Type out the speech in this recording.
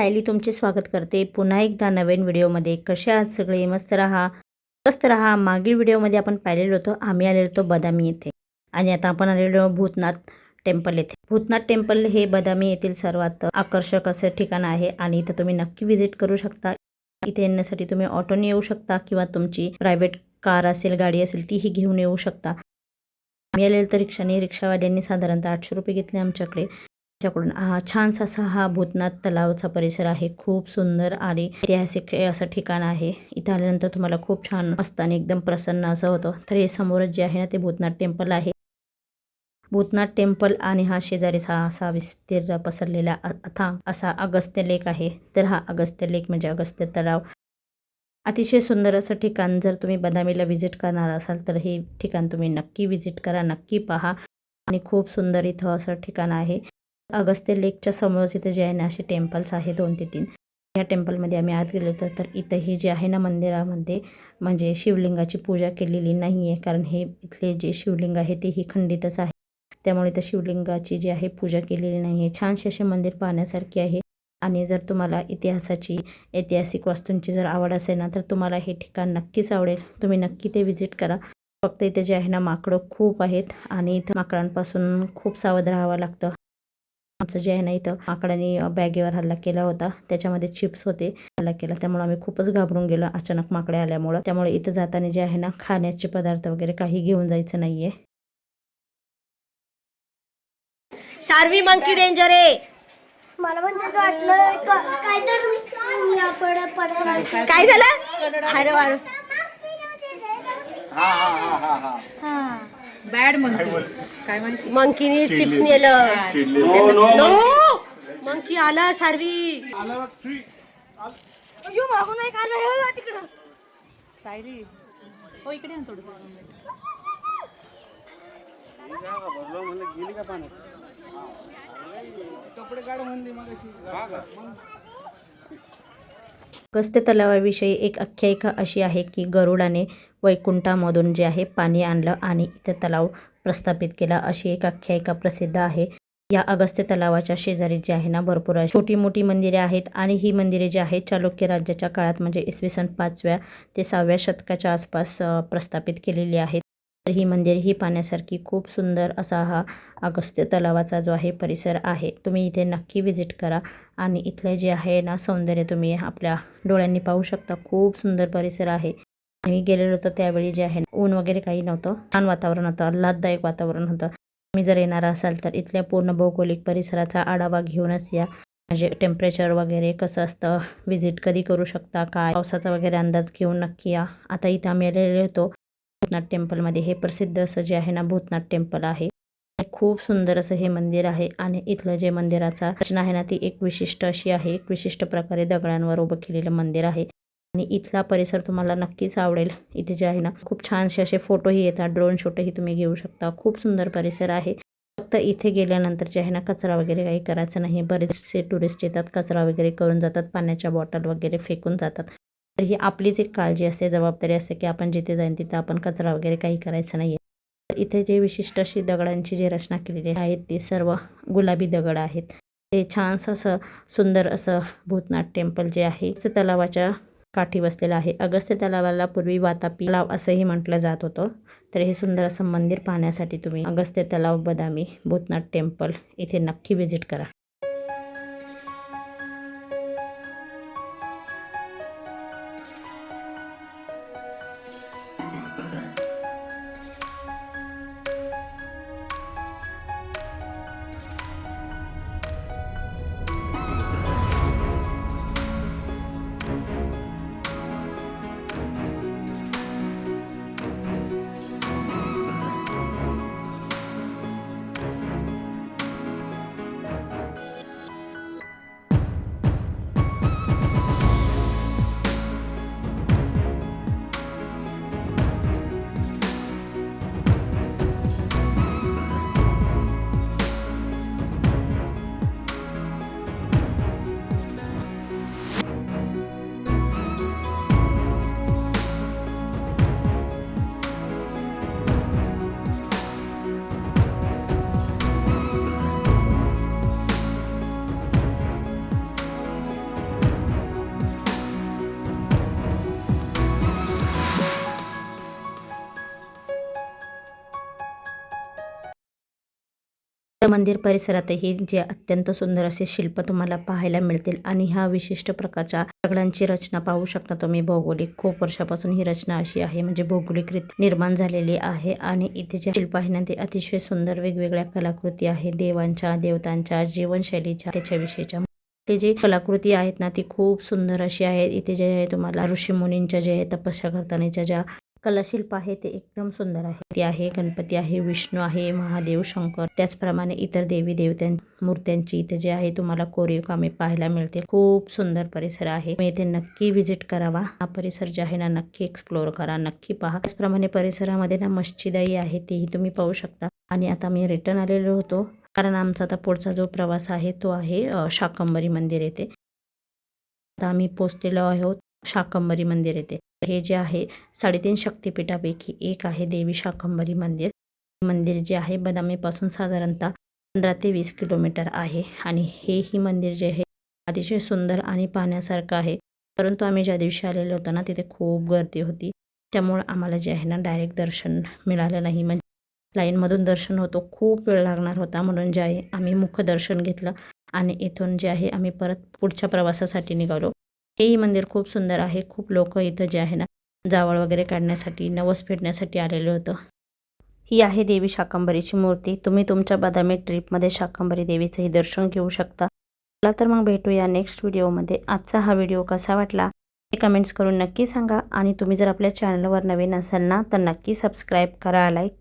सायली तुमचे स्वागत करते पुन्हा एकदा नवीन व्हिडिओमध्ये. कसे आहात सगळे? मस्त राहा, स्वस्त राहा. मागील व्हिडिओमध्ये आपण पाहिलेलो होतो, आम्ही आलेलो होतो बदामी येथे आणि आता आपण आलेलो भूतनाथ टेम्पल येथे. भूतनाथ टेम्पल हे बदामी येथील सर्वात आकर्षक असे ठिकाण आहे आणि इथं तुम्ही नक्की व्हिजिट करू शकता. इथे येण्यासाठी तुम्ही ऑटोने येऊ शकता किंवा तुमची प्रायव्हेट कार असेल, गाडी असेल तीही घेऊन येऊ शकता. आम्ही आलेलो तर रिक्षाने. रिक्षावाल्यांनी साधारणतः 800 रुपये घेतले आमच्याकडे. त्याच्याकडून छानसा असा हा भूतनाथ तलावचा परिसर आहे. खूप सुंदर आणि ऐतिहासिक असं ठिकाण आहे. इथं आल्यानंतर तुम्हाला खूप छान मस्त आणि एकदम प्रसन्न असं होतं. तर हे समोरच जे आहे ना ते भूतनाथ टेम्पल आहे. भूतनाथ टेम्पल आणि हा शेजारीच हा असा विस्तीर्ण पसरलेला अथांग असा अगस्त्य लेक आहे. तर हा अगस्त्य लेक म्हणजे अगस्त्य तलाव अतिशय सुंदर असं ठिकाण. जर तुम्ही बदामीला व्हिजिट करणार असाल तर हे ठिकाण तुम्ही नक्की व्हिजिट करा, नक्की पहा. आणि खूप सुंदर इथं असं ठिकाण आहे. अगस्त्य लेकच्या समोरच इथे जे आहे ना असे टेम्पल्स आहे 2 ते 3. या टेम्पलमध्ये आम्ही आत गेलो होतो. तर इथंही जे आहे ना मंदिरामध्ये म्हणजे शिवलिंगाची पूजा केलेली नाही आहे, कारण हे इथले जे शिवलिंग आहे तेही खंडितच आहे. त्यामुळे त्या शिवलिंगाची जी आहे पूजा केलेली नाही आहे. छानसे असे मंदिर पाहण्यासारखे आहे. आणि जर तुम्हाला ऐतिहासिक वस्तूंची जर आवड असेल ना तर तुम्हाला हे ठिकाण नक्कीच आवडेल. तुम्ही नक्की ते व्हिजिट करा. फक्त इथे जे आहे ना माकडं खूप आहेत आणि इथं माकडांपासून खूप सावध राहावं लागतं. आमचं जे आहे ना इथं माकडाने बॅगेवर हल्ला केला होता. त्याच्यामध्ये चिप्स होते, हल्ला केला. त्यामुळे आम्ही खूपच घाबरून गेलो अचानक माकडे आल्यामुळं. त्यामुळे इथं जाताना जे आहे ना खाण्याचे पदार्थ वगैरे काही घेऊन जायचं नाहीये. शार्वी मंकी डेंजर आहे. मला पण त्याचं वाटलं काय तर काय झालं? अरे वार बॅड मंकी काय म्हणते? मंकीने चिप्स नेलं. नो मंकी आला. शार्वी अयो मागून नाही आलं तिकडं. सायली हो इकडे आण थोडं. कपडे काढ म्हणली मग. अगस्त्य तलावाविषयी एक आख्यायिका अशी आहे की गरुडाने वैकुंठामधून जे आहे पाणी आणलं आणि इथे तलाव प्रस्थापित केला, अशी एक आख्यायिका प्रसिद्ध आहे. या अगस्त्य तलावाच्या शेजारी जे आहे ना भरपूर छोटी मोठी मंदिरे आहेत आणि ही मंदिरे जी आहेत चालुक्य राज्याच्या काळात म्हणजे इसवी सन 5व्या ते 6व्या शतकाच्या आसपास प्रस्थापित केलेली आहेत. तर ही मंदिर ही पाहण्यासारखी खूप सुंदर असा हा अगस्त्य तलावाचा जो आहे परिसर आहे. तुम्ही इथे नक्की व्हिजिट करा आणि इथले जे आहे ना सौंदर्य तुम्ही आपल्या डोळ्यांनी पाहू शकता. खूप सुंदर परिसर आहे. आम्ही गेलेलो होतो त्यावेळी जे आहे ऊन वगैरे काही नव्हतं, छान वातावरण होतं, आल्हाददायक वातावरण होतं. तुम्ही जर येणार असाल तर इथल्या पूर्ण भौगोलिक परिसराचा आढावा घेऊनच या. म्हणजे टेम्परेचर वगैरे कसं असतं, व्हिजिट कधी करू शकता, काय पावसाचा वगैरे अंदाज घेऊन नक्की या. आता इथं आम्ही आलेलो होतो भूतनाथ टेम्पलमध्ये. हे प्रसिद्ध असं जे आहे ना भूतनाथ टेम्पल आहे. खूप सुंदर असं हे मंदिर आहे आणि इथलं जे मंदिराचा रचना आहे ना ती एक विशिष्ट अशी आहे. एक विशिष्ट प्रकारे दगडांवर उभं केलेलं मंदिर आहे आणि इथला परिसर तुम्हाला नक्कीच आवडेल. इथे जे आहे ना खूप छानसे असे फोटोही येतात, ड्रोन शॉटही तुम्ही घेऊ शकता. खूप सुंदर परिसर आहे. फक्त इथे गेल्यानंतर जे आहे ना कचरा वगैरे काही करायचं नाही. बरेचसे टुरिस्ट येतात, कचरा वगैरे करून जातात, पाण्याच्या बॉटल वगैरे फेकून जातात. तर ही आपलीच एक काळजी असते, जबाबदारी असते की आपण जिथे जाईन तिथं आपण कचरा वगैरे काही करायचं नाही. इथे जे विशिष्ट अशी दगडांची जी रचना केलेली आहेत ती सर्व गुलाबी दगड आहेत. ते छानसं असं सुंदर असं भूतनाथ टेम्पल जे आहे अगस्त्य तलावाच्या काठी बसलेलं आहे. अगस्त्य तलावाला पूर्वी वातापी तलाव असंही म्हटलं जात होतं. तर हे सुंदर असं मंदिर पाहण्यासाठी तुम्ही अगस्त्य तलाव बदामी भूतनाथ टेम्पल इथे नक्की व्हिजिट करा. मंदिर परिसरातही जे अत्यंत सुंदर असे शिल्प तुम्हाला पाहायला मिळतील आणि ह्या विशिष्ट प्रकारच्या दगडांची रचना पाहू शकता तुम्ही. भौगोलिक खूप वर्षापासून ही रचना अशी आहे, म्हणजे भौगोलिकरित्या निर्माण झालेली आहे. आणि इथे जे शिल्प आहे ना ते अतिशय सुंदर वेगवेगळ्या कलाकृती आहे देवांच्या देवतांच्या जीवनशैलीच्या त्याच्याविषयीच्या. ते जे कलाकृती आहेत ना ती खूप सुंदर अशी आहेत. इथे जे आहे तुम्हाला ऋषीमुनींच्या जे आहे तपस्या करतानाच्या ज्या कलाशिल्प आहे ते एकदम सुंदर आहे. ते आहे गणपती आहे, विष्णू आहे, महादेव, शंकर, त्याचप्रमाणे इतर देवी देवतां मूर्त्यांची इथे जे आहे तुम्हाला कोरीव कामे पाहायला मिळते. खूप सुंदर परिसर आहे. तुम्ही इथे नक्की व्हिजिट करावा. हा परिसर जे आहे ना नक्की एक्सप्लोर करा, नक्की पहा. त्याचप्रमाणे परिसरामध्ये ना मस्जिदही आहे, तेही तुम्ही पाहू शकता. आणि आता मी रिटर्न आलेलो होतो कारण आमचा आता पुढचा जो प्रवास आहे तो आहे शाकंभरी मंदिर येथे. आता आम्ही पोहोचलेलो आहोत शाकंभरी मंदिर येथे. हे जे आहे 3.5 शक्तिपीठापैकी एक आहे देवी शाकंभरी मंदिर. मंदिर जे आहे बदामीपासून साधारणतः 15 ते 20 किलोमीटर आहे. आणि हेही मंदिर जे आहे अतिशय सुंदर आणि पाहण्यासारखं आहे. परंतु आम्ही ज्या दिवशी आलेलो होतो ना तिथे खूप गर्दी होती, त्यामुळे आम्हाला जे आहे ना डायरेक्ट दर्शन मिळालं नाही. म्हणजे लाईनमधून दर्शन होतो, खूप वेळ लागणार होता, म्हणून जे आहे आम्ही मुखदर्शन घेतलं आणि इथून जे आहे आम्ही परत पुढच्या प्रवासासाठी निघालो. हेही मंदिर खूप सुंदर आहे. खूप लोक इथं जे आहे ना जावळ वगैरे काढण्यासाठी नवस फेडण्यासाठी आलेलं होतं. ही आहे देवी शाकंभरीची मूर्ती. तुम्ही तुमच्या बदामी ट्रिपमध्ये शाकंभरी देवीचंही दर्शन घेऊ शकता. चला तर मग भेटूया नेक्स्ट व्हिडिओमध्ये. आजचा हा व्हिडिओ कसा वाटला हे कमेंट्स करून नक्की सांगा. आणि तुम्ही जर आपल्या चॅनलवर नवीन असाल ना तर नक्की सबस्क्राईब करा, लाईक करा.